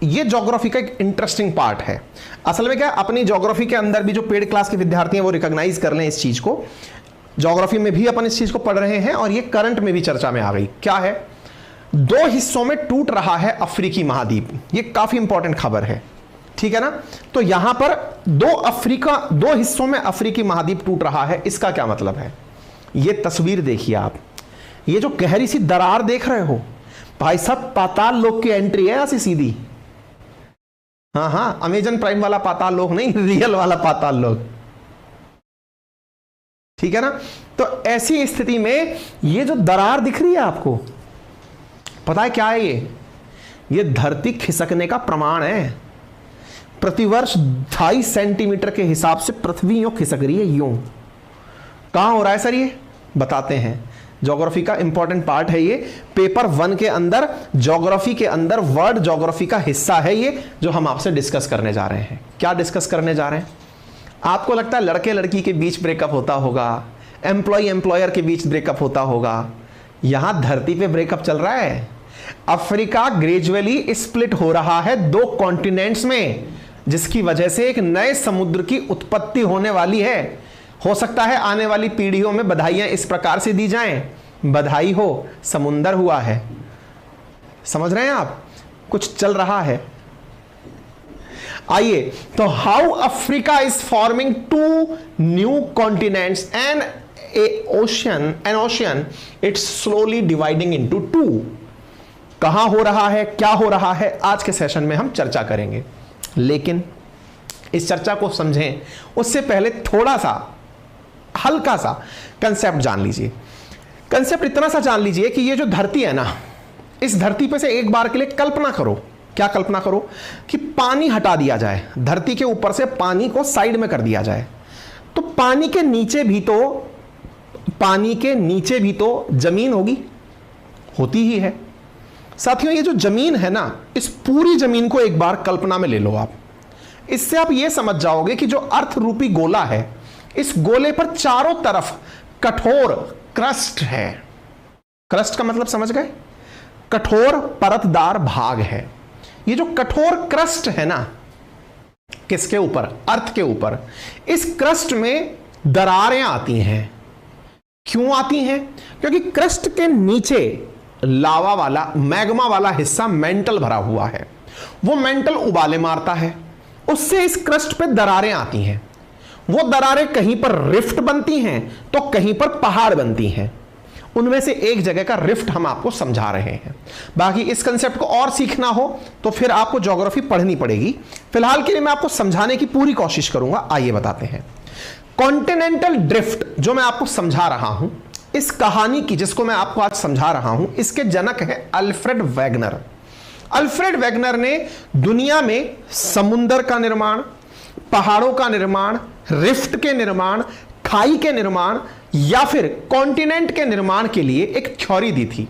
ये ज्योग्राफी का एक इंटरेस्टिंग पार्ट है। असल में क्या है, अपनी ज्योग्राफी के अंदर भी जो पेड क्लास के विद्यार्थी हैं वो रिकॉग्नाइज कर लें इस चीज को। ज्योग्राफी में भी अपन इस चीज को पढ़ रहे हैं और ये करंट में भी चर्चा में आ गई। क्या है, 2 हिस्सों में टूट रहा है अफ्रीकी महाद्वीप। ये काफी इंपॉर्टेंट खबर है, ठीक है ना। तो यहां पर 2 हिस्सों में अफ्रीकी महाद्वीप टूट रहा है। इसका क्या मतलब है, ये तस्वीर देखिए आप, ये जो गहरी सी दरार देख रहे हो भाई साहब, पाताल लोक की एंट्री है ऐसी सीधी। हाँ, अमेजन प्राइम वाला पाताल लोक नहीं, रियल वाला पाताल लोक, ठीक है ना। तो ऐसी स्थिति में ये जो दरार दिख रही है आपको, पता है क्या है ये धरती खिसकने का प्रमाण है। प्रतिवर्ष 2.5 सेंटीमीटर के हिसाब से पृथ्वी यूं खिसक रही है, यूं। कहां हो रहा है सर, ये बताते हैं। ज्योग्राफी का इंपॉर्टेंट पार्ट है ये, पेपर 1 के अंदर ज्योग्राफी के अंदर वर्ड ज्योग्राफी का हिस्सा है ये, जो हम आपसे डिस्कस करने जा रहे हैं। क्या डिस्कस करने जा रहे हैं? आपको लगता है लड़के लड़की के बीच ब्रेकअप होता होगा, एम्प्लॉय एम्प्लॉयर के बीच ब्रेकअप होता होगा। यहां धरती पे ब्रेकअप चल रहा है। अफ्रीका ग्रेजुअली स्प्लिट हो रहा है 2 कॉन्टिनेंट्स में, जिसकी वजह से एक नए समुद्र की उत्पत्ति होने वाली है। हो सकता है आने वाली पीढ़ियों में बधाइयां इस प्रकार से दी जाएं, बधाई हो, समुंदर हुआ है। समझ रहे हैं आप, कुछ चल रहा है। आइए, तो how Africa is forming 2 new continents and N ocean it's slowly dividing into 2। कहां हो रहा है, क्या हो रहा है, आज के सेशन में हम चर्चा करेंगे। लेकिन इस चर्चा को समझें उससे पहले थोड़ा सा हल्का सा कंसेप्ट जान लीजिए। कंसेप्ट इतना सा जान लीजिए कि ये जो धरती है ना, इस धरती पे से एक बार के लिए कल्पना करो। क्या कल्पना करो कि पानी हटा दिया जाए, धरती के ऊपर से पानी को साइड में कर दिया जाए, तो पानी के नीचे भी तो जमीन होती ही है। साथियों, ये जो जमीन है ना, इस पूरी जमीन को एक बार कल्पना में ले लो आप। इससे आप ये समझ जाओगे कि जो अर्थ रूपी गोला है, इस गोले पर चारों तरफ कठोर क्रस्ट है। क्रस्ट का मतलब समझ गए, कठोर परतदार भाग है। ये जो कठोर क्रस्ट है ना, किसके ऊपर, अर्थ के ऊपर, इस क्रस्ट में दरारें आती हैं। क्यों आती हैं? क्योंकि क्रस्ट के नीचे लावा वाला, मैग्मा वाला हिस्सा मेंटल भरा हुआ है। वो मेंटल उबाले मारता है, उससे इस क्रस्ट पे दरारें आती हैं। वो दरारें कहीं पर रिफ्ट बनती हैं तो कहीं पर पहाड़ बनती हैं। उनमें से एक जगह का रिफ्ट हम आपको समझा रहे हैं। बाकी इस कंसेप्ट को और सीखना हो तो फिर आपको ज्योग्राफी पढ़नी पड़ेगी। फिलहाल के लिए मैं आपको समझाने की पूरी कोशिश करूंगा। आइए बताते हैं। कॉन्टिनेंटल ड्रिफ्ट जो मैं आपको समझा रहा हूं, इस कहानी की जिसको मैं आपको आज समझा रहा हूं, इसके जनक है अल्फ्रेड वेगनर। अल्फ्रेड वेगनर ने दुनिया में समुंदर का निर्माण, पहाड़ों का निर्माण, रिफ्ट के निर्माण, खाई के निर्माण या फिर कॉन्टिनेंट के निर्माण के लिए एक थ्योरी दी थी,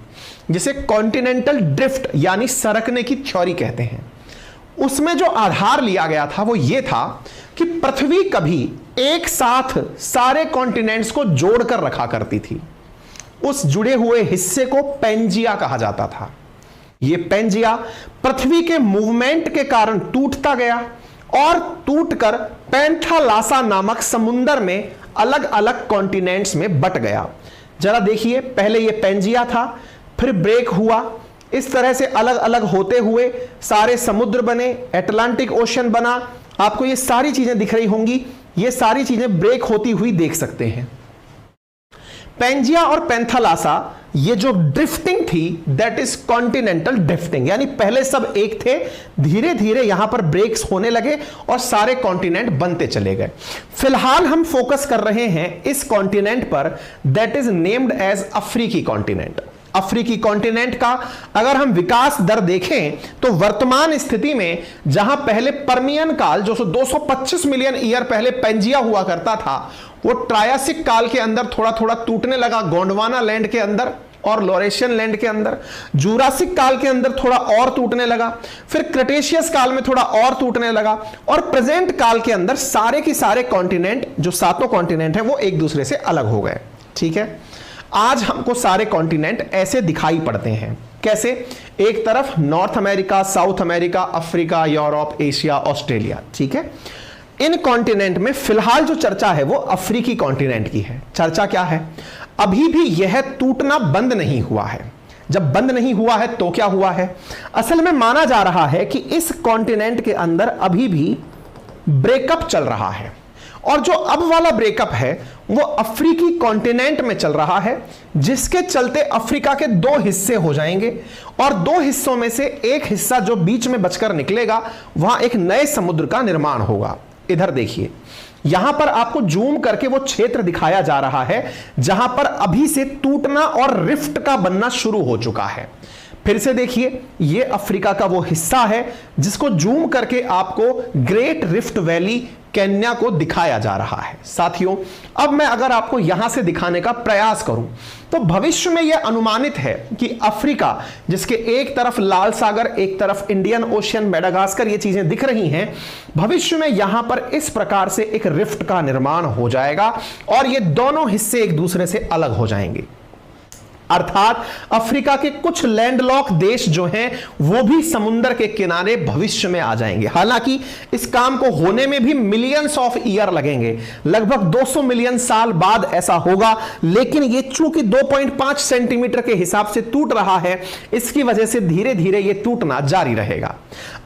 जिसे कॉन्टिनेंटल ड्रिफ्ट यानी सरकने की थ्योरी कहते हैं। उसमें जो आधार लिया गया था वो ये था कि पृथ्वी कभी एक साथ सारे कॉन्टिनेंट्स को जोड़कर रखा करती थी। उस जुड़े हुए हिस्से को पेंजिया कहा जाता था। यह पेंजिया पृथ्वी के मूवमेंट के कारण टूटता गया और टूटकर पैंथालासा नामक समुंदर में अलग अलग कॉन्टिनेंट्स में बट गया। जरा देखिए, पहले यह पेंजिया था, फिर ब्रेक हुआ, इस तरह से अलग अलग होते हुए सारे समुद्र बने, अटलांटिक ओशन बना। आपको ये सारी चीजें दिख रही होंगी, ये सारी चीजें ब्रेक होती हुई देख सकते हैं। पेंजिया और पैंथालासा, ये जो ड्रिफ्टिंग थी, दैट इज कॉन्टिनेंटल ड्रिफ्टिंग, यानी पहले सब एक थे, धीरे धीरे यहां पर ब्रेक्स होने लगे और सारे कॉन्टिनेंट बनते चले गए। फिलहाल हम फोकस कर रहे हैं इस कॉन्टिनेंट पर, दैट इज नेम्ड एज अफ्रीकी कॉन्टिनेंट। अफ्रीकी कॉन्टिनेंट का अगर हम विकास दर देखें तो वर्तमान स्थिति में जहां पहले पर्मियन काल, जो 225 मिलियन ईयर पहले पेंजिया हुआ करता था, वो ट्रायासिक काल के अंदर थोड़ा थोड़ा टूटने लगा, गोंडवाना लैंड के अंदर और लॉरेशियन लैंड के अंदर। जूरासिक काल के अंदर थोड़ा और टूटने लगा, फिर क्रेटेशियस काल में थोड़ा और टूटने लगा, और प्रेजेंट काल के अंदर सारे के सारे कॉन्टिनेंट, जो 7 कॉन्टिनेंट हैं, वो एक दूसरे से अलग हो गए। ठीक है, आज हमको सारे कॉन्टिनेंट ऐसे दिखाई पड़ते हैं। कैसे? एक तरफ north America, south America, Africa, Europe, Asia, Australia, ठीक है। इन कॉन्टिनेंट में फिलहाल जो चर्चा है वो अफ्रीकी कॉन्टिनेंट की है। चर्चा क्या है? अभी भी यह टूटना बंद नहीं हुआ है। जब बंद नहीं हुआ है तो क्या हुआ है? असल में माना जा रहा है कि इस कॉन्टिनेंट के अंदर अभी भी ब्रेकअप चल रहा है, और जो अब वाला ब्रेकअप है वो अफ्रीकी कॉन्टिनेंट में चल रहा है, जिसके चलते अफ्रीका के दो हिस्से हो जाएंगे, और दो हिस्सों में से एक हिस्सा जो बीच में बचकर निकलेगा वहां एक नए समुद्र का निर्माण होगा। इधर देखिए, यहां पर आपको जूम करके वो क्षेत्र दिखाया जा रहा है जहां पर अभी से टूटना और रिफ्ट का बनना शुरू हो चुका है। फिर से देखिए, ये अफ्रीका का वो हिस्सा है जिसको जूम करके आपको ग्रेट रिफ्ट वैली केन्या को दिखाया जा रहा है। साथियों, अब मैं अगर आपको यहां से दिखाने का प्रयास करूं तो भविष्य में यह अनुमानित है कि अफ्रीका, जिसके एक तरफ लाल सागर, एक तरफ इंडियन ओशियन, मेडागास्कर, ये चीजें दिख रही हैं, भविष्य में यहां पर इस प्रकार से एक रिफ्ट का निर्माण हो जाएगा और ये दोनों हिस्से एक दूसरे से अलग हो जाएंगे। अर्थात अफ्रीका के कुछ लैंडलॉक देश जो हैं वो भी समुद्र के किनारे भविष्य में आ जाएंगे। हालांकि इस काम को होने में भी मिलियंस ऑफ ईयर लगेंगे, लगभग 200 मिलियन साल बाद ऐसा होगा, लेकिन ये चूंकि 2.5 सेंटीमीटर के हिसाब से टूट रहा है, इसकी वजह से धीरे धीरे ये टूटना जारी रहेगा।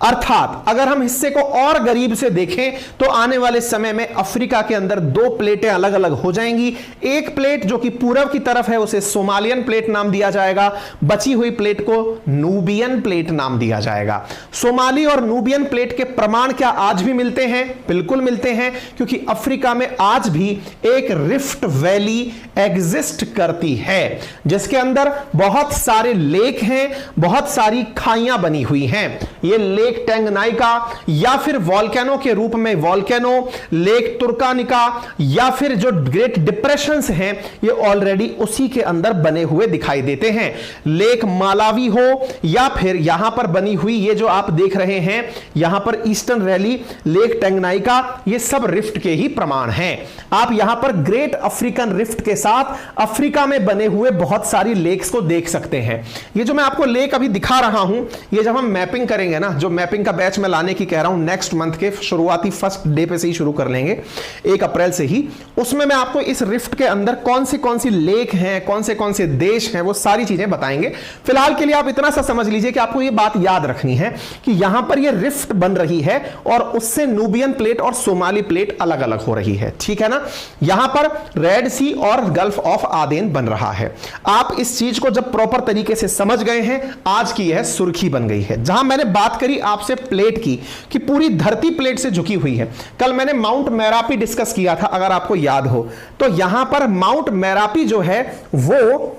अर्थात अगर हम हिस्से को और करीब से देखें तो आने वाले समय में अफ्रीका के अंदर दो प्लेटें अलग अलग हो जाएंगी। एक प्लेट जो कि पूरब की तरफ है उसे सोमालियन प्लेट नाम दिया जाएगा, बची हुई प्लेट को नूबियन प्लेट नाम दिया जाएगा। सोमाली और नूबियन प्लेट के प्रमाण क्या आज भी मिलते हैं? बिल्कुल मिलते हैं, क्योंकि अफ्रीका में आज भी एक रिफ्ट वैली एग्जिस्ट करती है जिसके अंदर बहुत सारे लेक हैं, बहुत सारी खाइयां बनी हुई हैं। ये लेक टैंगनाइका या फिर वॉल्केनो के रूप में वॉल्केनो, लेक तुर्कानिका या फिर जो ग्रेट डिप्रेशंस हैं ये ऑलरेडी उसी के अंदर बने हुए दिखाई देते हैं। लेक मालावी हो या फिर यहां पर बनी हुई ये जो आप देख रहे हैं यहां पर ईस्टर्न रैली, लेक टैंगनाइका, ये सब रिफ्ट के ही प्रमाण हैं। आप यहां पर ग्रेट अफ्रीकन रिफ्ट के साथ अफ्रीका में बने हुए बहुत सारी लेक्स को देख सकते हैं। ये जो मैं आपको लेक अभी दिखा रहा हूं, ये जब हम मैपिंग करेंगे ना, जो मैपिंग का बैच में लाने की कह रहा हूं नेक्स्ट मंथ के शुरुआती फर्स्ट डे पे से ही शुरू कर लेंगे, 1 अप्रैल से ही, उसमें मैं आपको इस रिफ्ट के अंदर कौन सी लेक हैं, कौन से देश हैं, वो सारी चीजें बताएंगे। फिलहाल के लिए आप इतना सा समझ लीजिए कि आपको ये बात याद रखनी है कि यहां पर ये रिफ्ट बन रही है और उससे नूबियन प्लेट और सोमाली प्लेट अलग अलग हो रही है, ठीक है ना। यहां पर रेड सी और गल्फ ऑफ आदेन बन रहा है। आप इस चीज को जब प्रॉपर तरीके से समझ गए हैं, आज की यह सुर्खी बन गई है। जहां मैंने बात करी आपसे प्लेट की कि पूरी धरती प्लेट से झुकी हुई है, कल मैंने माउंट मैरापी डिस्कस किया था, अगर आपको याद हो तो यहां पर माउंट मैरापी जो है वो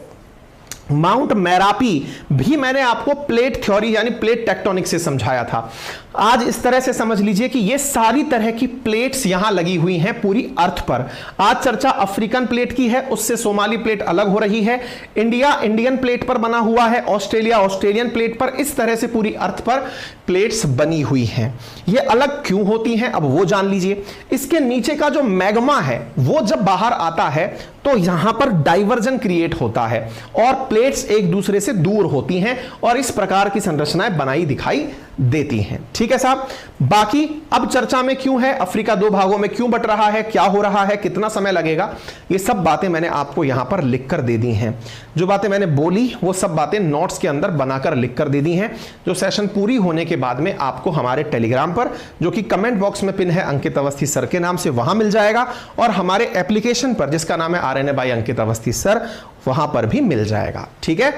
माउंट मैरापी भी मैंने आपको प्लेट थ्योरी यानी प्लेट टेक्टोनिक से समझाया था। आज इस तरह से समझ लीजिए कि ये सारी तरह की प्लेट्स यहां लगी हुई हैं पूरी अर्थ पर। आज चर्चा अफ्रीकन प्लेट की है, उससे सोमाली प्लेट अलग हो रही है, इंडिया इंडियन प्लेट पर बना हुआ है, ऑस्ट्रेलिया ऑस्ट्रेलियन प्लेट पर, इस तरह से पूरी अर्थ पर प्लेट्स बनी हुई हैं। ये अलग क्यों होती हैं अब वो जान लीजिए। इसके नीचे का जो मैग्मा है वो जब बाहर आता है तो यहां पर डाइवर्जन क्रिएट होता है और प्लेट्स एक दूसरे से दूर होती हैं और इस प्रकार की संरचनाएं बनाई दिखाई देती हैं, ठीक है साहब। बाकी अब चर्चा में क्यों है, अफ्रीका 2 भागों में क्यों बट रहा है, क्या हो रहा है, कितना समय लगेगा, ये सब बातें मैंने आपको यहां पर लिखकर दे दी हैं। जो बातें मैंने बोली वो सब बातें नोट्स के अंदर बनाकर लिखकर दे दी हैं, जो सेशन पूरी होने के बाद में आपको हमारे टेलीग्राम पर, जो कि कमेंट बॉक्स में पिन है अंकित अवस्थी सर के नाम से, वहां मिल जाएगा, और हमारे एप्लीकेशन पर जिसका नाम है RNA बाय अंकित अवस्थी सर, वहां पर भी मिल जाएगा, ठीक है।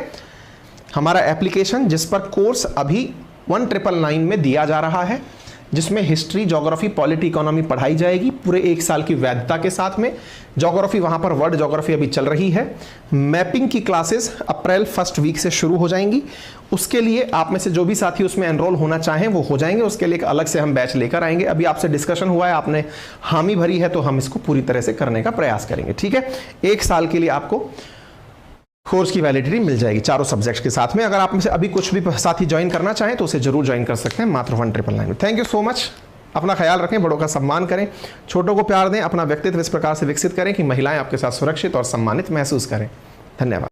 हमारा एप्लीकेशन जिस पर कोर्स अभी 1999 में दिया जा रहा है, जिसमें हिस्ट्री, ज्योग्राफी, पॉलिटी, इकोनॉमी पढ़ाई जाएगी पूरे 1 साल की वैधता के साथ में। ज्योग्राफी वहां पर वर्ल्ड ज्योग्राफी अभी चल रही है। मैपिंग की क्लासेस अप्रैल फर्स्ट वीक से शुरू हो जाएंगी। उसके लिए आप में से जो भी साथी उसमें एनरोल होना चाहें वो हो जाएंगे। उसके लिए एक अलग से हम बैच लेकर आएंगे। अभी आपसे डिस्कशन हुआ है, आपने हामी भरी है, तो हम इसको पूरी तरह से करने का प्रयास करेंगे, ठीक है। 1 साल के लिए आपको कोर्स की वैलिडिटी मिल जाएगी चारों सब्जेक्ट्स के साथ में। अगर आप में से अभी कुछ भी साथी ज्वाइन करना चाहें तो उसे जरूर ज्वाइन कर सकते हैं, मात्र 1999। Thank you so much. अपना ख्याल रखें, बड़ों का सम्मान करें, छोटों को प्यार दें, अपना व्यक्तित्व इस प्रकार से विकसित करें कि महिलाएं आपके साथ सुरक्षित और सम्मानित महसूस करें। धन्यवाद।